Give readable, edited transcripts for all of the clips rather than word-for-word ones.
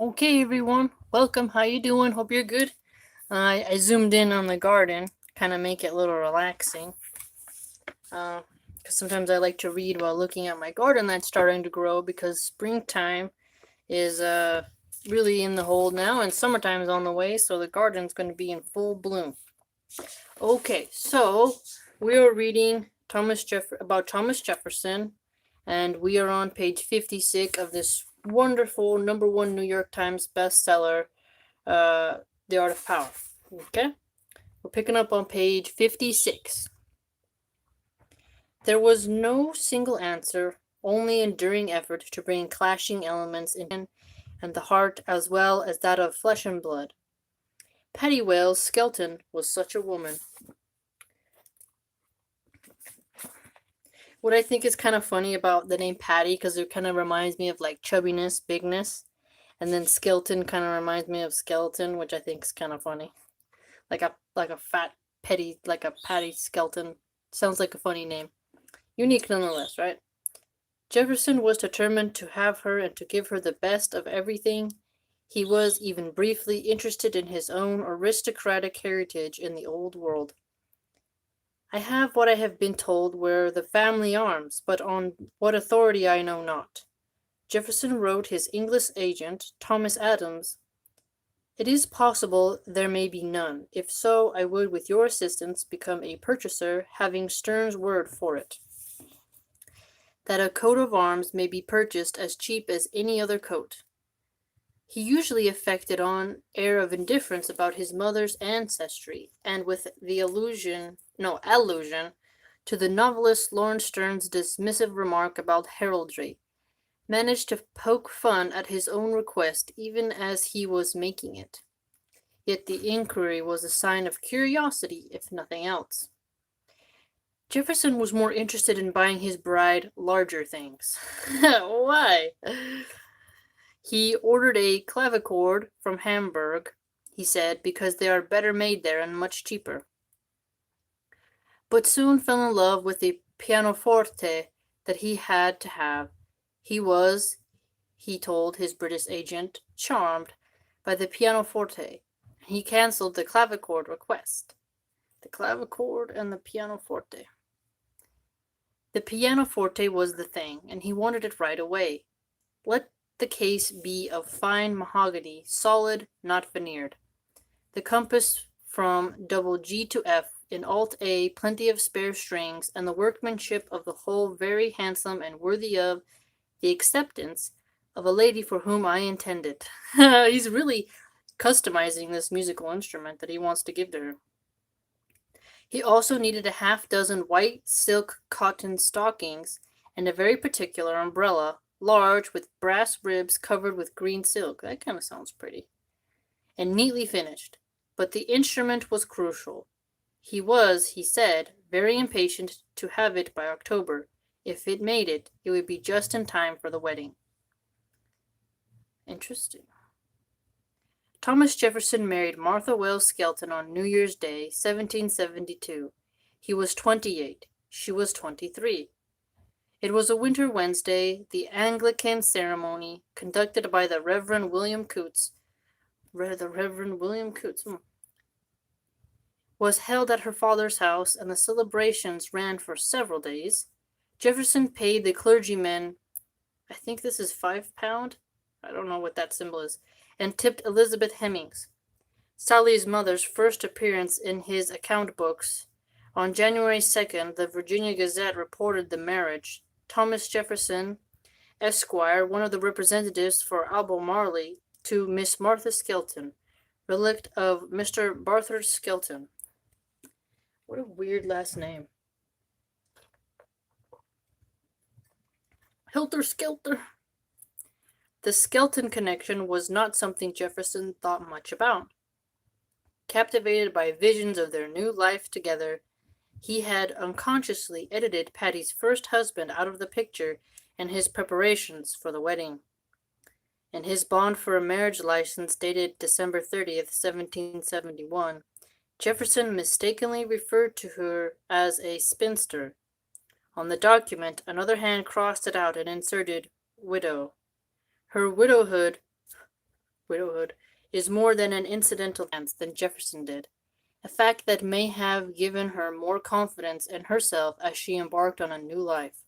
Okay, everyone, welcome. How you doing? Hope you're good. I zoomed in on the garden, kind of make it a little relaxing. Because sometimes I like to read while looking at my garden that's starting to grow. Because springtime is really in the hold now, and summertime is on the way, so the garden's going to be in full bloom. Okay, so we are reading about Thomas Jefferson, and we are on page 56 of this wonderful #1 New York Times bestseller, The Art of Power. Okay? We're picking up on page 56. There was no single answer, only enduring effort to bring clashing elements in and the heart as well as that of flesh and blood. Patty Wales Skelton was such a woman. What I think is kind of funny about the name Patty, because it kind of reminds me of like chubbiness, bigness, and then skeleton kind of reminds me of skeleton, which I think is kind of funny. Like a fat petty, like a Patty Skelton. Sounds like a funny name. Unique nonetheless, right? Jefferson was determined to have her and to give her the best of everything. He was even briefly interested in his own aristocratic heritage in the old world. I have what I have been told were the family arms, but on what authority I know not. Jefferson wrote his English agent, Thomas Adams, "It is possible there may be none. If so, I would with your assistance become a purchaser, having Stern's word for it, that a coat of arms may be purchased as cheap as any other coat." He usually affected an air of indifference about his mother's ancestry, and with the allusion to the novelist Laurence Stern's dismissive remark about heraldry, managed to poke fun at his own request even as he was making it. Yet the inquiry was a sign of curiosity, if nothing else. Jefferson was more interested in buying his bride larger things. Why? He ordered a clavichord from Hamburg, he said, because they are better made there and much cheaper. But soon fell in love with the pianoforte that he had to have. He was, he told his British agent, charmed by the pianoforte. He cancelled the clavichord request. The clavichord and the pianoforte. The pianoforte was the thing, and he wanted it right away. Let the case be of fine mahogany, solid, not veneered. The compass from double G to F in alt A, plenty of spare strings, and the workmanship of the whole very handsome and worthy of the acceptance of a lady for whom I intend it. He's really customizing this musical instrument that he wants to give to her. He also needed a half-dozen white silk cotton stockings and a very particular umbrella, large, with brass ribs covered with green silk. That kind of sounds pretty. And neatly finished. But the instrument was crucial. He was, he said, very impatient to have it by October. If it made it, it would be just in time for the wedding. Interesting. Thomas Jefferson married Martha Wells Skelton on New Year's Day, 1772. He was 28. She was 23. It was a winter Wednesday. The Anglican ceremony, conducted by the Reverend William Coots, was held at her father's house, and the celebrations ran for several days. Jefferson paid the clergyman, I think this is £5, I don't know what that symbol is, and tipped Elizabeth Hemings, Sally's mother's first appearance in his account books. On January 2nd, the Virginia Gazette reported the marriage. Thomas Jefferson, Esquire, one of the representatives for Albemarle, to Miss Martha Skelton, relict of Mr. Barthur Skelton. What a weird last name. Helter Skelter. The Skelton connection was not something Jefferson thought much about. Captivated by visions of their new life together, he had unconsciously edited Patty's first husband out of the picture in his preparations for the wedding. In his bond for a marriage license dated December 30th, 1771, Jefferson mistakenly referred to her as a spinster. On the document, another hand crossed it out and inserted widow. Her widowhood widowhood is more than an incidental chance than Jefferson did, a fact that may have given her more confidence in herself as she embarked on a new life.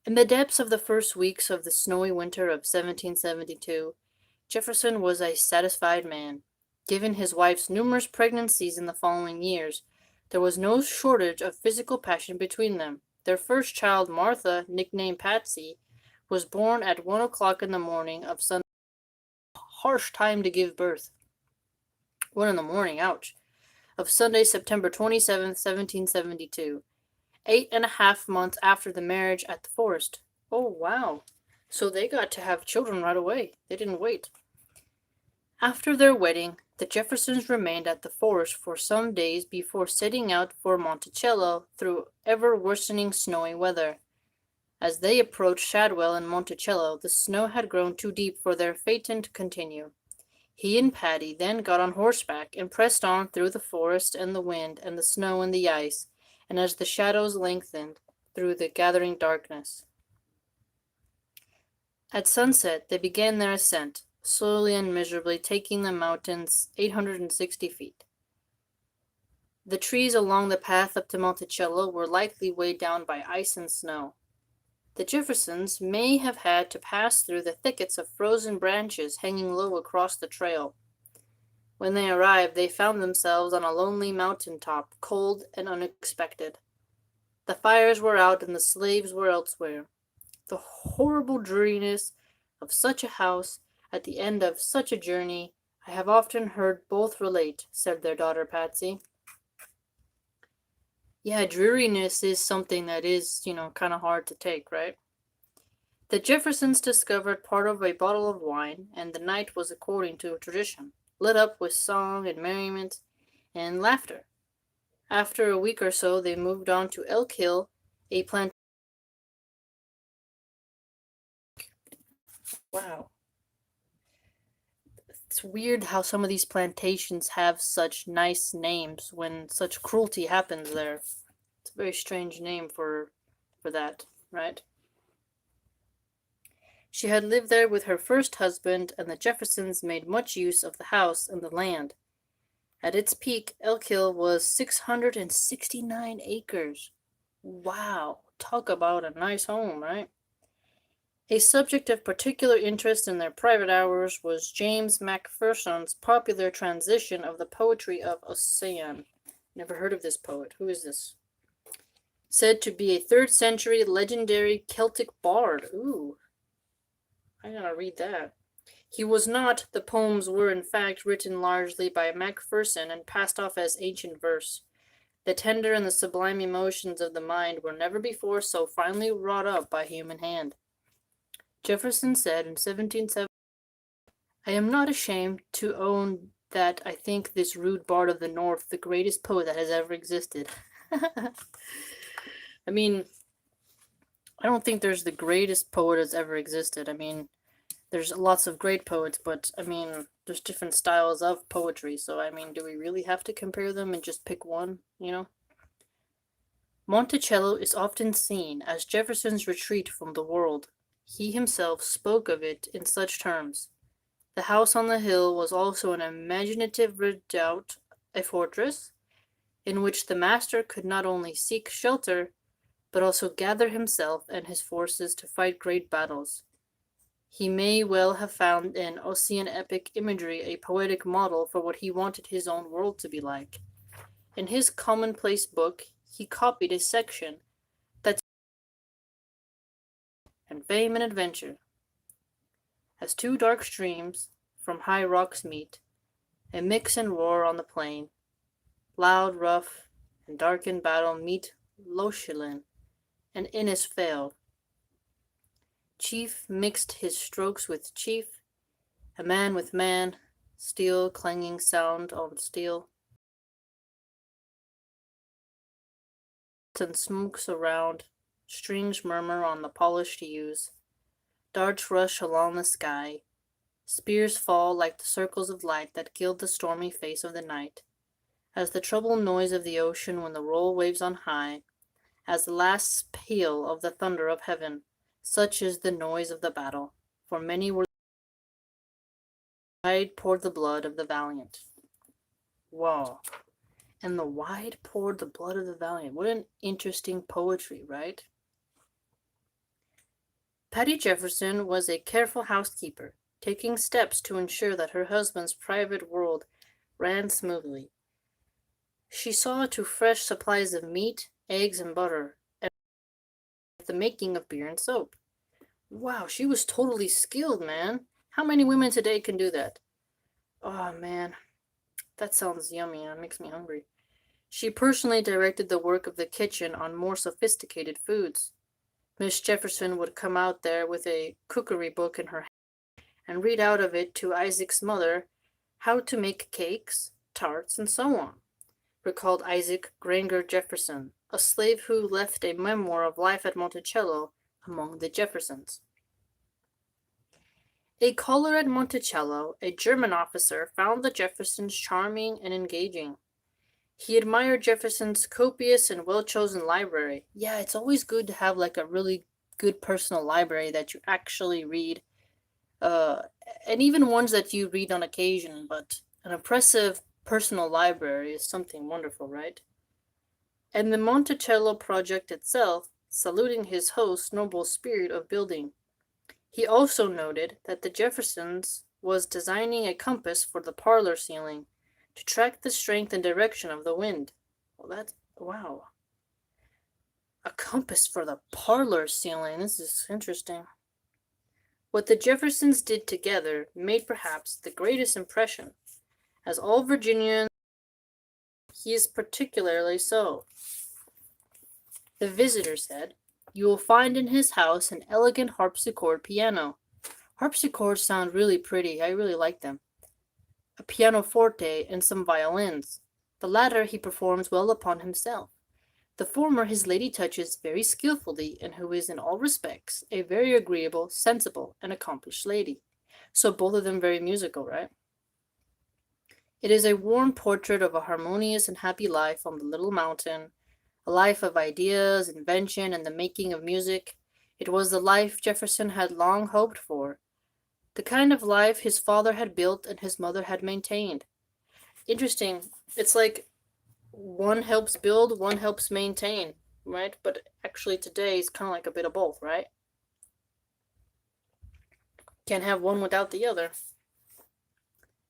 In the depths of the first weeks of the snowy winter of 1772, Jefferson was a satisfied man. Given his wife's numerous pregnancies in the following years, there was no shortage of physical passion between them. Their first child, Martha, nicknamed Patsy, was born at 1 o'clock in the morning of Sunday. Harsh time to give birth. 1 in the morning, ouch. Of Sunday, September 27th, 1772. 8.5 months after the marriage at the forest. Oh, wow. So they got to have children right away. They didn't wait. After their wedding, the Jeffersons remained at the forest for some days before setting out for Monticello through ever-worsening snowy weather. As they approached Shadwell and Monticello, the snow had grown too deep for their phaeton to continue. He and Patty then got on horseback and pressed on through the forest and the wind and the snow and the ice, and as the shadows lengthened through the gathering darkness. At sunset, they began their ascent, slowly and miserably, taking the mountains 860 feet. The trees along the path up to Monticello were likely weighed down by ice and snow. The Jeffersons may have had to pass through the thickets of frozen branches hanging low across the trail. When they arrived, they found themselves on a lonely mountain top, cold and unexpected. The fires were out and the slaves were elsewhere. The horrible dreariness of such a house at the end of such a journey I have often heard both relate, said their daughter Patsy. Yeah, dreariness is something that is, kind of hard to take, right? The Jeffersons discovered part of a bottle of wine, and the night was, according to tradition, lit up with song and merriment and laughter. After a week or so, they moved on to Elk Hill, a plantation. Wow. It's weird how some of these plantations have such nice names when such cruelty happens there. It's a very strange name for that, right? She had lived there with her first husband, and the Jeffersons made much use of the house and the land. At its peak, Elk Hill was 669 acres. Wow, talk about a nice home, right? A subject of particular interest in their private hours was James Macpherson's popular translation of the poetry of Ossian. Never heard of this poet. Who is this? Said to be a 3rd century legendary Celtic bard. Ooh, I gotta read that. He was not. The poems were in fact written largely by Macpherson and passed off as ancient verse. The tender and the sublime emotions of the mind were never before so finely wrought up by human hand. Jefferson said in 1770, I am not ashamed to own that I think this rude bard of the North the greatest poet that has ever existed. I mean, I don't think there's the greatest poet that's ever existed. I mean, there's lots of great poets, but I mean, there's different styles of poetry, so I mean, do we really have to compare them and just pick one, Monticello is often seen as Jefferson's retreat from the world. He himself spoke of it in such terms. The house on the hill was also an imaginative redoubt, a fortress, in which the master could not only seek shelter, but also gather himself and his forces to fight great battles. He may well have found in Ossian epic imagery a poetic model for what he wanted his own world to be like. In his commonplace book, he copied a section that's and fame and adventure. As two dark streams from high rocks meet, and mix and roar on the plain, loud, rough, and dark in battle meet Lochilin and Innisfail. Chief mixed his strokes with chief, a man with man, steel clanging sound on steel. And smokes around, strings murmur on the polished yews, darts rush along the sky, spears fall like the circles of light that gild the stormy face of the night, as the troubled noise of the ocean when the roll waves on high, as the last peal of the thunder of heaven, such is the noise of the battle, for many were wide poured the blood of the valiant. Whoa. And the wide poured the blood of the valiant. What an interesting poetry, right? Patty Jefferson was a careful housekeeper, taking steps to ensure that her husband's private world ran smoothly. She saw to fresh supplies of meat, eggs, and butter, and the making of beer and soap. Wow, she was totally skilled, man. How many women today can do that? Oh, man. That sounds yummy and it makes me hungry. She personally directed the work of the kitchen on more sophisticated foods. Miss Jefferson would come out there with a cookery book in her hand and read out of it to Isaac's mother how to make cakes, tarts, and so on, recalled Isaac Granger Jefferson, a slave who left a memoir of life at Monticello among the Jeffersons. A caller at Monticello, a German officer, found the Jeffersons charming and engaging. He admired Jefferson's copious and well-chosen library. Yeah, it's always good to have like a really good personal library that you actually read, and even ones that you read on occasion, but an impressive personal library is something wonderful, right? And the Monticello project itself, saluting his host's noble spirit of building. He also noted that the Jeffersons was designing a compass for the parlor ceiling to track the strength and direction of the wind. Well, that's wow. A compass for the parlor ceiling. This is interesting. What the Jeffersons did together made perhaps the greatest impression, as all Virginians, he is particularly so. The visitor said, "You will find in his house an elegant harpsichord piano. Harpsichords sound really pretty. I really like them. A pianoforte, and some violins. The latter he performs well upon himself. The former his lady touches very skilfully, and who is in all respects a very agreeable, sensible, and accomplished lady." So both of them very musical, right? It is a warm portrait of a harmonious and happy life on the little mountain, a life of ideas, invention, and the making of music. It was the life Jefferson had long hoped for, the kind of life his father had built and his mother had maintained. Interesting. It's like one helps build, one helps maintain, right? But actually today it's kind of like a bit of both, right? Can't have one without the other.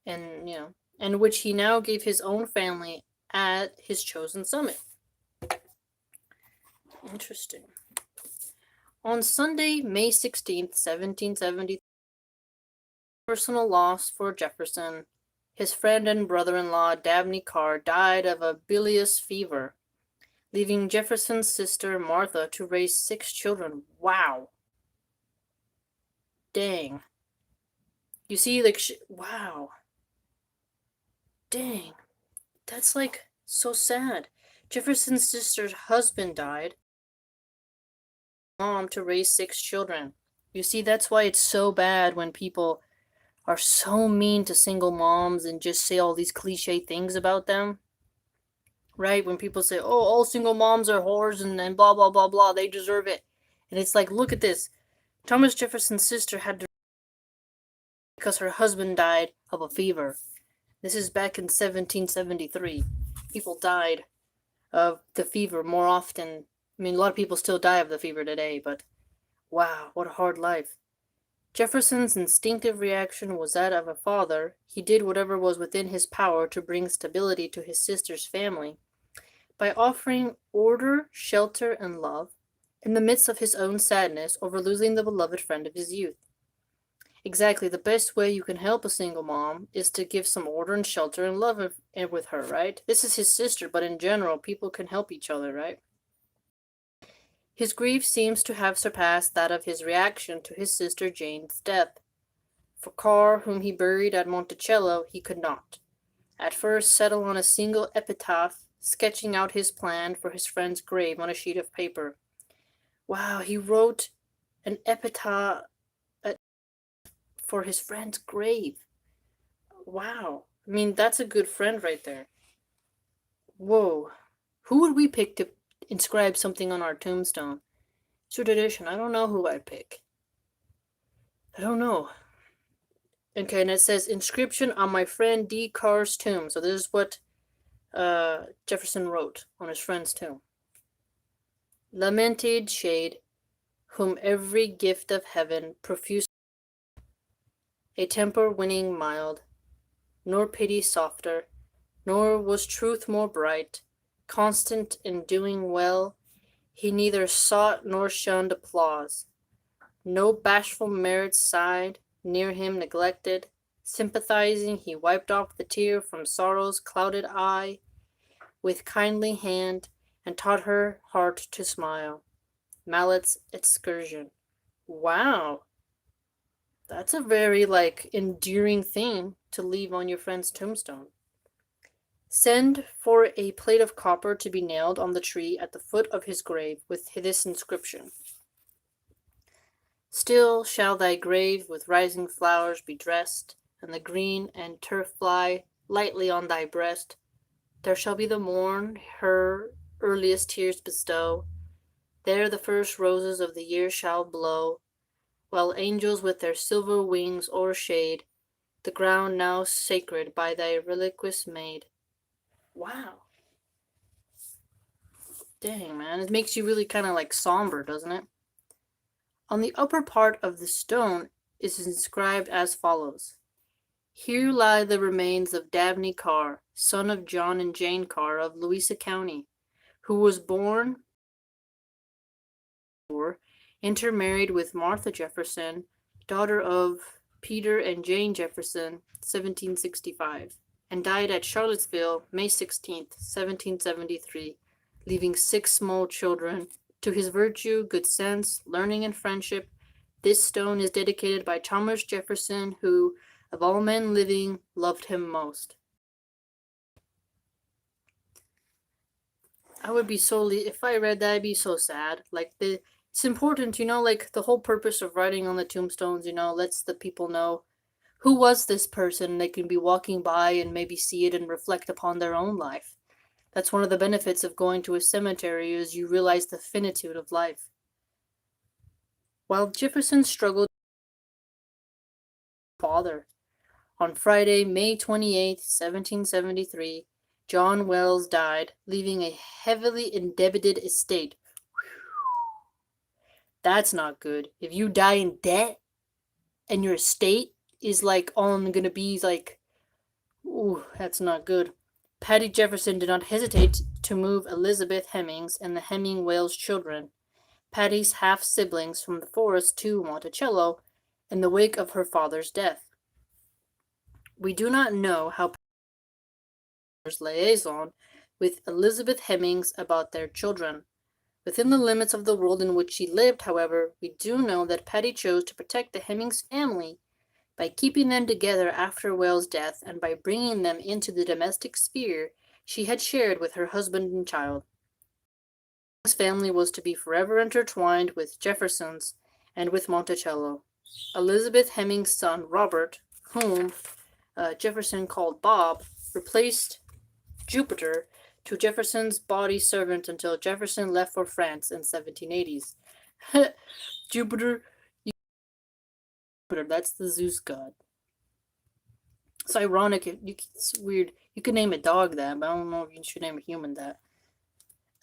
And which he now gave his own family at his chosen summit. Interesting. On Sunday, May 16th, 1770, personal loss for Jefferson. His friend and brother-in-law, Dabney Carr, died of a bilious fever, leaving Jefferson's sister, Martha, to raise 6 children. Wow. Dang. You see, like, wow. Dang. That's, like, so sad. Jefferson's sister's husband died. Mom to raise 6 children. You see, that's why it's so bad when people are so mean to single moms and just say all these cliche things about them. Right? When people say, oh, all single moms are whores and blah, blah, blah, blah, they deserve it. And it's like, look at this. Thomas Jefferson's sister had to because her husband died of a fever. This is back in 1773. People died of the fever more often. I mean, a lot of people still die of the fever today, but wow, what a hard life. Jefferson's instinctive reaction was that of a father. He did whatever was within his power to bring stability to his sister's family by offering order, shelter, and love in the midst of his own sadness over losing the beloved friend of his youth. Exactly, the best way you can help a single mom is to give some order and shelter and love with her, right? This is his sister, but in general, people can help each other, right? His grief seems to have surpassed that of his reaction to his sister Jane's death. For Carr, whom he buried at Monticello, he could not, at first, settle on a single epitaph, sketching out his plan for his friend's grave on a sheet of paper. Wow, he wrote an epitaph for his friend's grave. Wow. I mean, that's a good friend right there. Whoa. Who would we pick to inscribe something on our tombstone? It's a tradition. I don't know who I'd pick. I don't know. Okay, and it says inscription on my friend D. Carr's tomb. So this is what Jefferson wrote on his friend's tomb. Lamented shade, whom every gift of heaven profuse, a temper winning mild, nor pity softer, nor was truth more bright, constant in doing well, he neither sought nor shunned applause, no bashful merit sighed, near him neglected, sympathizing he wiped off the tear from sorrow's clouded eye, with kindly hand, and taught her heart to smile. Mallet's excursion. Wow, that's a very endearing thing to leave on your friend's tombstone. Send for a plate of copper to be nailed on the tree at the foot of his grave with this inscription. Still shall thy grave with rising flowers be dressed, and the green and turf fly lightly on thy breast. There shall be the morn her earliest tears bestow. There the first roses of the year shall blow, while angels with their silver wings o'ershade the ground now sacred by thy reliquis made. Wow. Dang, man. It makes you really kind of somber, doesn't it? On the upper part of the stone is inscribed as follows. Here lie the remains of Dabney Carr, son of John and Jane Carr of Louisa County, who was born intermarried with Martha Jefferson, daughter of Peter and Jane Jefferson, 1765, and died at Charlottesville, May 16, 1773, leaving 6 small children. To his virtue, good sense, learning, and friendship, this stone is dedicated by Thomas Jefferson, who, of all men living, loved him most. I would be if I read that, I'd be so sad. It's important, the whole purpose of writing on the tombstones, lets the people know who was this person. They can be walking by and maybe see it and reflect upon their own life. That's one of the benefits of going to a cemetery, is you realize the finitude of life. While Jefferson struggled with his father, on Friday, May 28, 1773, John Wells died, leaving a heavily indebted estate. That's not good. If you die in debt and your estate is only gonna be ooh, that's not good. Patty Jefferson did not hesitate to move Elizabeth Hemings and the Heming Wales children, Patty's half-siblings, from the forest to Monticello in the wake of her father's death. We do not know how Patty's liaison with Elizabeth Hemings about their children. Within the limits of the world in which she lived, however, we do know that Patty chose to protect the Hemings family by keeping them together after Wales' death and by bringing them into the domestic sphere she had shared with her husband and child. His family was to be forever intertwined with Jefferson's and with Monticello. Elizabeth Hemings' son, Robert, whom Jefferson called Bob, replaced Jupiter to Jefferson's body servant until Jefferson left for France in 1780s. Jupiter, that's the Zeus god. It's ironic. It's weird. You could name a dog that, but I don't know if you should name a human that.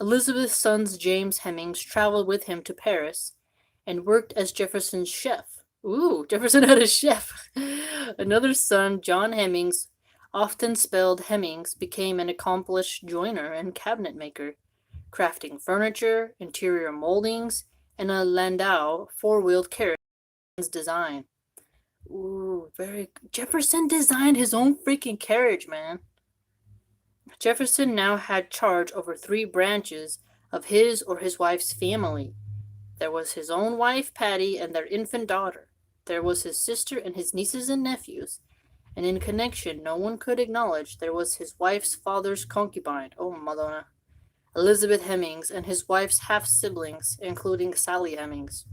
Elizabeth's sons James Hemings traveled with him to Paris and worked as Jefferson's chef. Ooh, Jefferson had a chef. Another son, John Hemings, often spelled Hemmings, became an accomplished joiner and cabinet maker, crafting furniture, interior moldings, and a landau four-wheeled carriage design. Ooh, Jefferson designed his own freaking carriage, man. Jefferson now had charge over 3 branches of his or his wife's family. There was his own wife, Patty, and their infant daughter. There was his sister and his nieces and nephews. And in connection no one could acknowledge, there was his wife's father's concubine, oh Madonna, Elizabeth Hemings, and his wife's half-siblings, including Sally Hemings.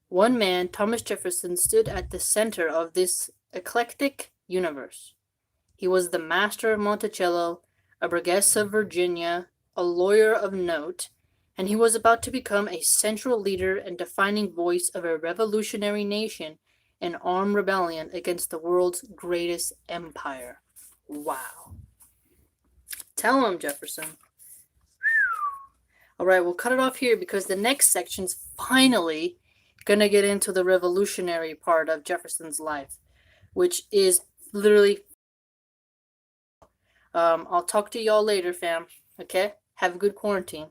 One man, Thomas Jefferson, stood at the center of this eclectic universe. He was the master of Monticello, a burgess of Virginia, a lawyer of note, and he was about to become a central leader and defining voice of a revolutionary nation an armed rebellion against the world's greatest empire. Wow. Tell him, Jefferson. All right, we'll cut it off here because the next section's finally gonna get into the revolutionary part of Jefferson's life, which is literally. I'll talk to y'all later, fam. Okay? Have a good quarantine.